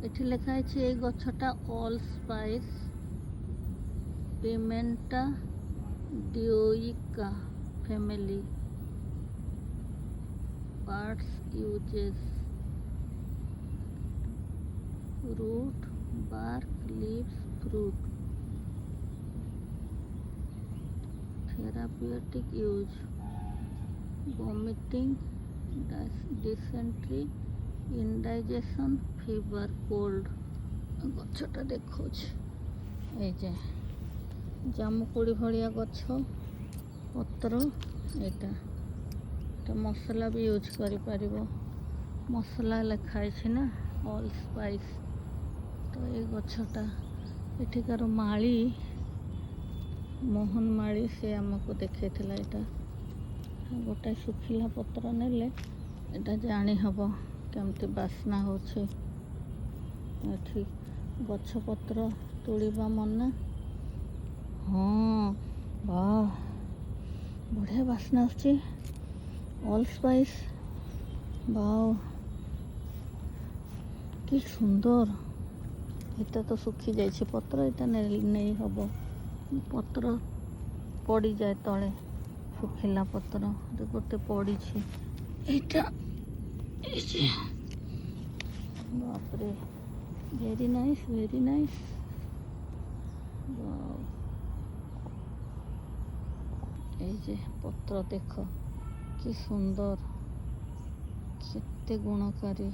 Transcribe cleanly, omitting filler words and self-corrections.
ଏଠି ଲେଖା ହେଇଛି ଏଇ ଗଛଟା allspice Pimenta dioica family parts uses root, bark, leaves, fruit. Therapeutic use: vomiting, dysentery, indigestion, fever, cold. ଗଛଟା ଦେଖଉଛି ଏଇ ଯେ ଜାମୁକୋଳି ଭଳିଆ ଗଛ ପତ୍ର ଏଇଟା ମସଲା ବି ୟୁଜ୍ କରିପାରିବ। ମସଲା ଲେଖା ହେଇଛି ନା ଅଲ୍ ସ୍ପାଇସ୍। ତ ଏଇ ଗଛଟା ଏଠିକାର ମାଳି ମୋହନ ମାଳି ସେ ଆମକୁ ଦେଖେଇଥିଲା। ଏଇଟା ଗୋଟାଏ ଶୁଖିଲା ପତ୍ର ନେଲେ ଏଇଟା ଜାଣି ହେବ କେମିତି ବାସ୍ନା ହେଉଛି। ଏଠି ଗଛପତ୍ର ତୋଳିବା ମନା। ହଁ ବାଃ ବଢ଼ିଆ ବାସ୍ନା ଆସୁଛି। ଅଲ୍ ସ୍ପାଇସ୍ ବାଓ କି ସୁନ୍ଦର। ଏଇଟା ତ ଶୁଖି ଯାଇଛି ପତ୍ର, ଏଇଟା ନେଇ ହେବ। ପତ୍ର ପଡ଼ିଯାଏ ତଳେ, ଶୁଖିଲା ପତ୍ର ଗୋଟେ ପଡ଼ିଛି ଏଇଟା। ବାପରେ ଭେରି ନାଇସ୍, ଭେରି ନାଇସ୍। এই যে পত্র দেখো কি সুন্দর, কেতে গুণকারী।